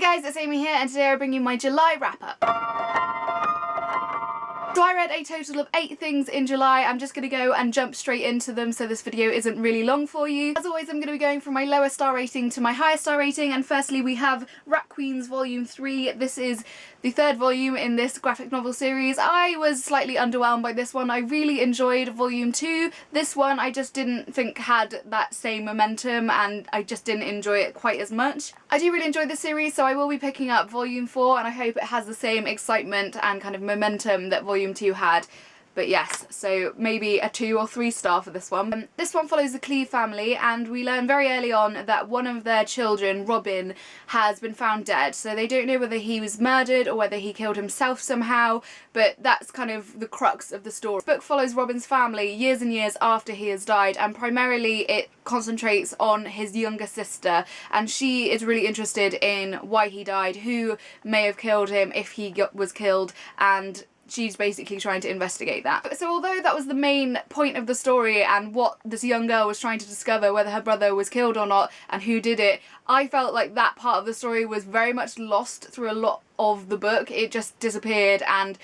guys, it's Amy here and today I bring you my July wrap up. So I read a total of 8 things in July. I'm just going to go and jump straight into them so this video isn't really long for you. As always, I'm going to be going from my lowest star rating to my highest star rating, and firstly we have Rat Queens Volume 3. This is the 3rd volume in this graphic novel series. I was slightly underwhelmed by this one. I really enjoyed Volume 2. This one I just didn't think had that same momentum and I just didn't enjoy it quite as much. I do really enjoy this series, so I will be picking up Volume 4 and I hope it has the same excitement and kind of momentum that Volume 2 had. But yes, so maybe a 2 or 3 star for this one. This one follows the Cline family and we learn very early on that one of their children, Robin, has been found dead. So they don't know whether he was murdered or whether he killed himself somehow, but that's kind of the crux of the story. This book follows Robin's family years and years after he has died, and primarily it concentrates on his younger sister, and she is really interested in why he died, who may have killed him if he was killed, and she's basically trying to investigate that. So although that was the main point of the story and what this young girl was trying to discover, whether her brother was killed or not and who did it, I felt like that part of the story was very much lost through a lot of the book. It just disappeared and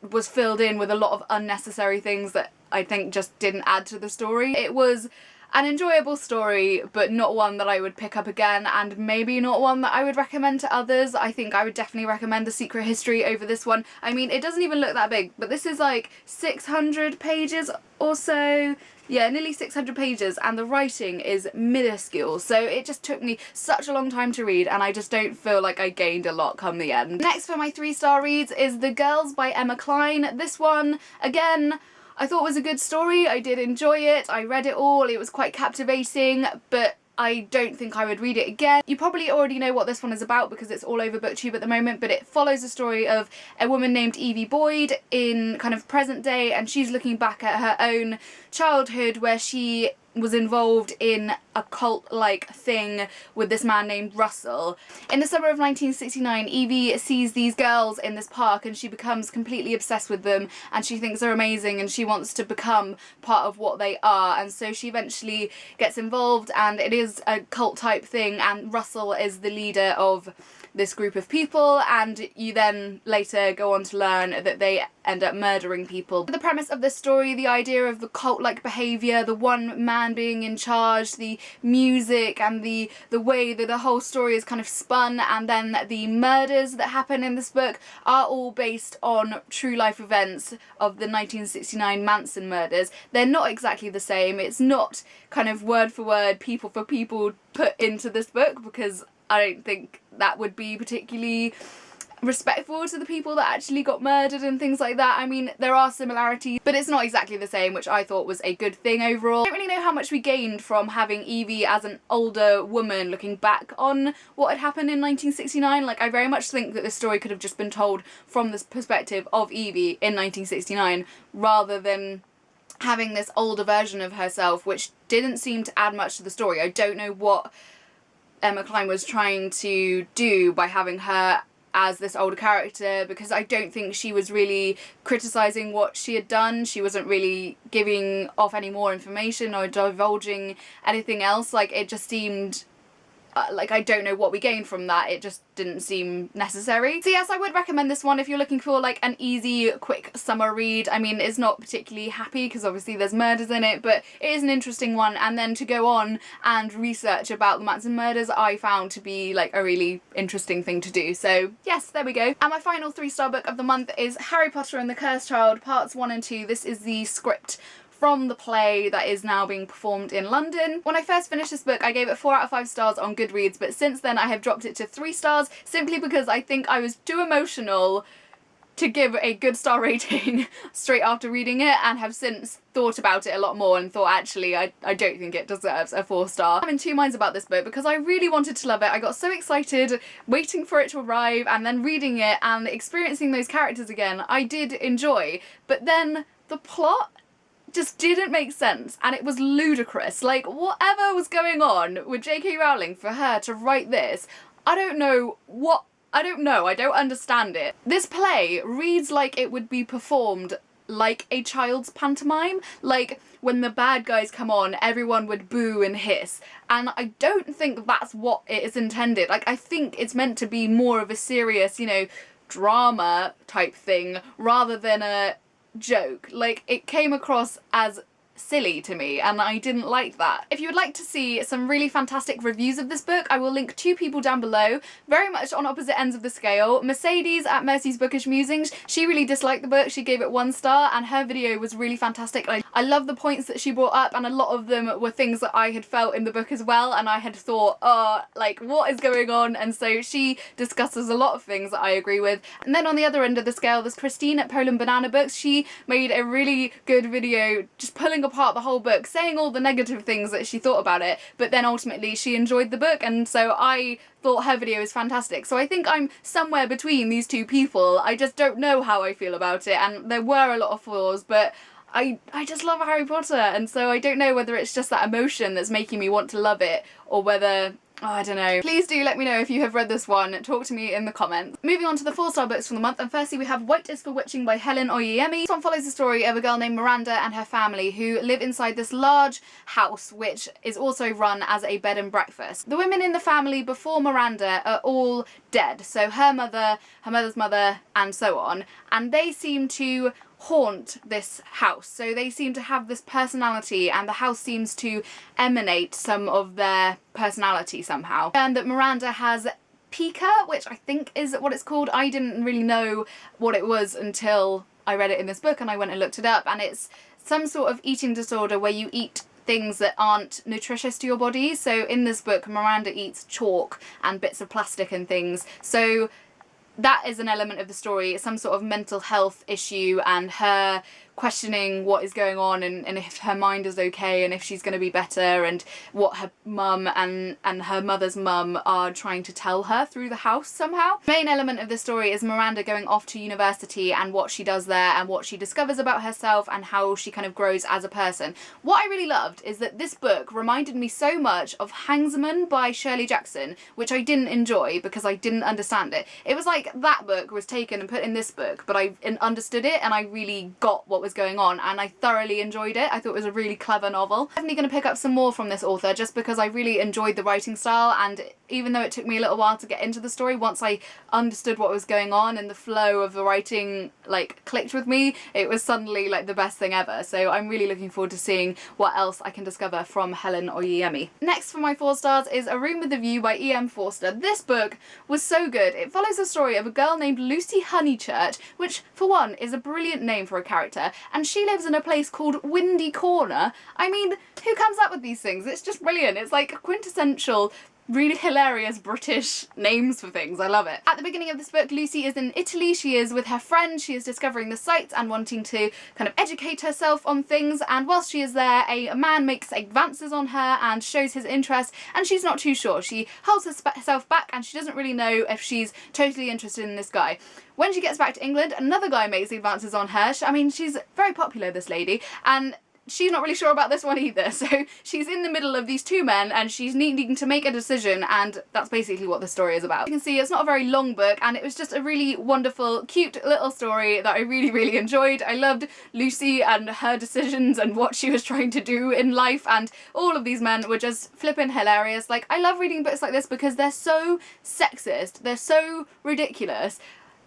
was filled in with a lot of unnecessary things that I think just didn't add to the story. It was an enjoyable story, but not one that I would pick up again, and maybe not one that I would recommend to others. I think I would definitely recommend The Secret History over this one. I mean, it doesn't even look that big, but this is like 600 pages or so. Yeah, nearly 600 pages, and the writing is minuscule, so it just took me such a long time to read and I just don't feel like I gained a lot come the end. Next for my 3-star reads is The Girls by Emma Cline. This one, again, I thought was a good story. I did enjoy it. I read it all. It was quite captivating, but I don't think I would read it again. You probably already know what this one is about because it's all over BookTube at the moment, but it follows the story of a woman named Evie Boyd in kind of present day, and she's looking back at her own childhood where she was involved in a cult-like thing with this man named Russell. In the summer of 1969, Evie sees these girls in this park and she becomes completely obsessed with them and she thinks they're amazing and she wants to become part of what they are, and so she eventually gets involved, and it is a cult type thing, and Russell is the leader of this group of people, and you then later go on to learn that they end up murdering people. The premise of this story, the idea of the cult-like behaviour, the one man being in charge, the music and the way that the whole story is kind of spun, and then the murders that happen in this book are all based on true life events of the 1969 Manson murders. They're not exactly the same. It's not kind of word for word, people for people put into this book, because I don't think that would be particularly respectful to the people that actually got murdered and things like that. I mean, there are similarities, but it's not exactly the same, which I thought was a good thing overall. I don't really know how much we gained from having Evie as an older woman looking back on what had happened in 1969. Like, I very much think that this story could have just been told from this perspective of Evie in 1969 rather than having this older version of herself, which didn't seem to add much to the story. I don't know what Emma Cline was trying to do by having her as this older character, because I don't think she was really criticising what she had done. She wasn't really giving off any more information or divulging anything else. Like, it just seemed like I don't know what we gained from that. It just didn't seem necessary. So yes, I would recommend this one if you're looking for like an easy, quick summer read. I mean, it's not particularly happy because obviously there's murders in it, but it is an interesting one, and then to go on and research about the Manson murders I found to be like a really interesting thing to do. So yes, there we go. And my final 3-star book of the month is Harry Potter and the Cursed Child Parts 1 and 2. This is the script from the play that is now being performed in London. When I first finished this book, I gave it 4 out of 5 stars on Goodreads, but since then I have dropped it to 3 stars simply because I think I was too emotional to give a good star rating straight after reading it, and have since thought about it a lot more and thought actually I don't think it deserves a 4 star. I'm in 2 minds about this book because I really wanted to love it. I got so excited waiting for it to arrive and then reading it and experiencing those characters again. I did enjoy, but then the plot just didn't make sense and it was ludicrous. Like, whatever was going on with J.K. Rowling for her to write this, I don't know, I don't understand it. This play reads like it would be performed like a child's pantomime. Like, when the bad guys come on, everyone would boo and hiss. And I don't think that's what it is intended. Like, I think it's meant to be more of a serious, you know, drama type thing rather than a joke. Like, it came across as silly to me, and I didn't like that. If you would like to see some really fantastic reviews of this book, I will link two people down below, very much on opposite ends of the scale. Mercedes at Mercy's Bookish Musings, she really disliked the book, she gave it 1 star, and her video was really fantastic. I love the points that she brought up, and a lot of them were things that I had felt in the book as well, and I had thought, oh, like, what is going on? And so she discusses a lot of things that I agree with. And then on the other end of the scale, there's Christine at Poland Banana Books. She made a really good video just pulling apart the whole book, saying all the negative things that she thought about it, but then ultimately she enjoyed the book, and so I thought her video was fantastic. So I think I'm somewhere between these two people. I just don't know how I feel about it, and there were a lot of flaws, but I just love Harry Potter, and so I don't know whether it's just that emotion that's making me want to love it, or whether, oh, I don't know. Please do let me know if you have read this one. Talk to me in the comments. Moving on to the 4-star books from the month, and firstly we have White is for Witching by Helen Oyeyemi. This one follows the story of a girl named Miranda and her family who live inside this large house which is also run as a bed and breakfast. The women in the family before Miranda are all dead, so her mother, her mother's mother, and so on, and they seem to haunt this house. So they seem to have this personality, and the house seems to emanate some of their personality somehow. And that Miranda has pica, which I think is what it's called. I didn't really know what it was until I read it in this book and I went and looked it up, and it's some sort of eating disorder where you eat things that aren't nutritious to your body. So in this book, Miranda eats chalk and bits of plastic and things. So that is an element of the story, some sort of mental health issue, and her questioning what is going on, and if her mind is okay and if she's going to be better, and what her mum and her mother's mum are trying to tell her through the house somehow. The main element of the story is Miranda going off to university and what she does there and what she discovers about herself and how she kind of grows as a person. What I really loved is that this book reminded me so much of Hangsman by Shirley Jackson, which I didn't enjoy because I didn't understand it. It was like that book was taken and put in this book, but I understood it and I really got what was going on, and I thoroughly enjoyed it. I thought it was a really clever novel. I'm definitely going to pick up some more from this author just because I really enjoyed the writing style, and even though it took me a little while to get into the story, once I understood what was going on and the flow of the writing like clicked with me, it was suddenly like the best thing ever. So I'm really looking forward to seeing what else I can discover from Helen Oyeyemi. Next for my 4 stars is A Room with a View by E.M. Forster. This book was so good. It follows the story of a girl named Lucy Honeychurch, which for one is a brilliant name for a character, and she lives in a place called Windy Corner. I mean, who comes up with these things? It's just brilliant. It's like quintessential, really hilarious British names for things. I love it. At the beginning of this book, Lucy is in Italy. She is with her friend. She is discovering the sights and wanting to kind of educate herself on things, and whilst she is there, a man makes advances on her and shows his interest, and she's not too sure. She holds herself back and she doesn't really know if she's totally interested in this guy. When she gets back to England, another guy makes advances on her. I mean, she's very popular, this lady, and she's not really sure about this one either, so she's in the middle of these two men and she's needing to make a decision, and that's basically what the story is about. You can see it's not a very long book, and it was just a really wonderful, cute little story that I really, really enjoyed. I loved Lucy and her decisions and what she was trying to do in life, and all of these men were just flippin' hilarious. Like, I love reading books like this because they're so sexist, they're so ridiculous,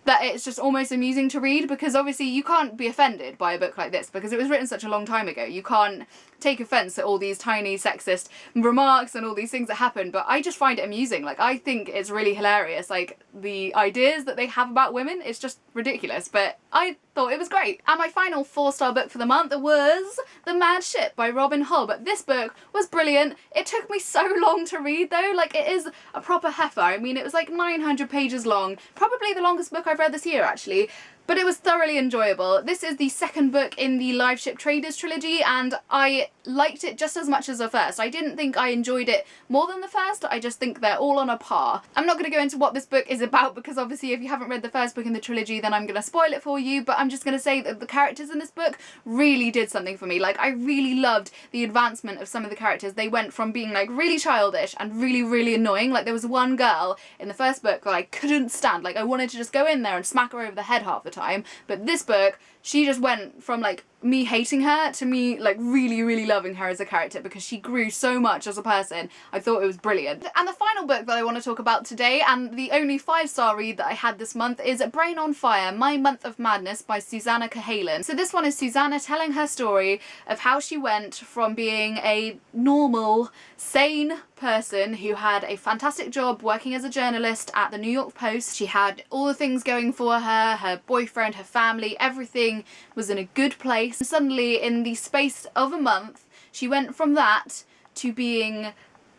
that it's just almost amusing to read, because obviously you can't be offended by a book like this because it was written such a long time ago. You can't take offence at all these tiny sexist remarks and all these things that happen, but I just find it amusing. Like, I think it's really hilarious. Like, the ideas that they have about women, it's just ridiculous, but I thought it was great. And my final 4-star book for the month was The Mad Ship by Robin Hobb. This book was brilliant. It took me so long to read though. Like, it is a proper heifer. I mean, it was like 900 pages long, probably the longest book I've read this year actually. But it was thoroughly enjoyable. This is the second book in the Live Ship Traders trilogy, and I liked it just as much as the first. I didn't think I enjoyed it more than the first. I just think they're all on a par. I'm not going to go into what this book is about because obviously if you haven't read the first book in the trilogy then I'm going to spoil it for you, but I'm just going to say that the characters in this book really did something for me. Like, I really loved the advancement of some of the characters. They went from being like really childish and really, really annoying. Like, there was one girl in the first book that I couldn't stand. Like, I wanted to just go in there and smack her over the head half the time. time, but this book, she just went from like me hating her to me like really, really loving her as a character because she grew so much as a person. I thought it was brilliant. And the final book that I want to talk about today, and the only 5-star read that I had this month, is Brain on Fire, My Month of Madness by Susanah Cahalan. So this one is Susanah telling her story of how she went from being a normal, sane person who had a fantastic job working as a journalist at the New York Post. She had all the things going for her, her boyfriend, her family, everything was in a good place. And suddenly, in the space of a month, she went from that to being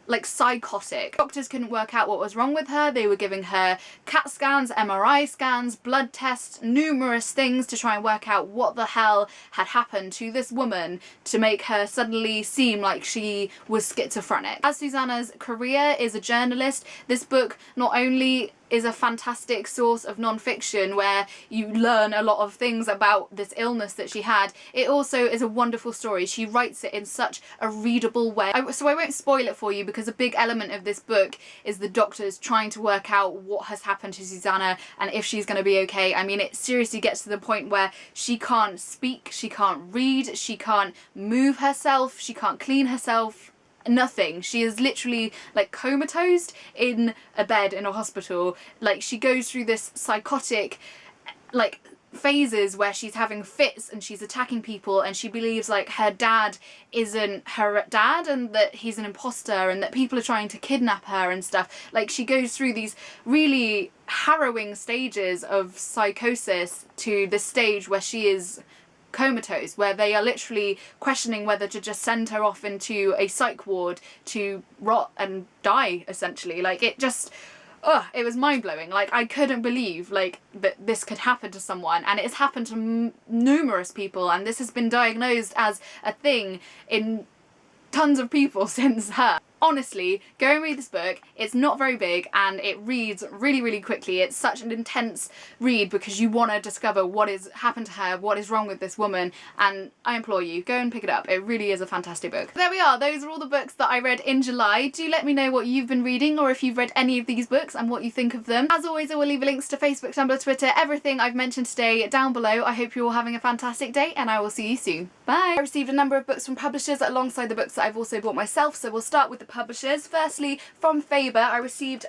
like psychotic. Doctors couldn't work out what was wrong with her. They were giving her CAT scans, MRI scans, blood tests, numerous things to try and work out what the hell had happened to this woman to make her suddenly seem like she was schizophrenic. As Susanah's career is a journalist, this book not only is a fantastic source of non-fiction where you learn a lot of things about this illness that she had, it also is a wonderful story. She writes it in such a readable way. So I won't spoil it for you because a big element of this book is the doctors trying to work out what has happened to Susanah and if she's going to be okay. I mean, it seriously gets to the point where she can't speak, she can't read, she can't move herself, she can't clean herself. Nothing. She is literally like comatose in a bed in a hospital. Like, she goes through this psychotic like phases where she's having fits and she's attacking people, and she believes like her dad isn't her dad and that he's an imposter and that people are trying to kidnap her and stuff. Like, she goes through these really harrowing stages of psychosis to the stage where she is comatose, where they are literally questioning whether to just send her off into a psych ward to rot and die, essentially. Like, it just, it was mind-blowing. Like, I couldn't believe like that this could happen to someone, and it's happened to numerous people, and this has been diagnosed as a thing in tons of people since her. Honestly, go and read this book. It's not very big and it reads really, really quickly. It's such an intense read because you want to discover what has happened to her, what is wrong with this woman, and I implore you, go and pick it up. It really is a fantastic book. There we are. Those are all the books that I read in July. Do let me know what you've been reading or if you've read any of these books and what you think of them. As always, I will leave links to Facebook, Tumblr, Twitter, everything I've mentioned today down below. I hope you're all having a fantastic day and I will see you soon. Bye! I received a number of books from publishers alongside the books that I've also bought myself, so we'll start with the publishers. Firstly, from Faber, I received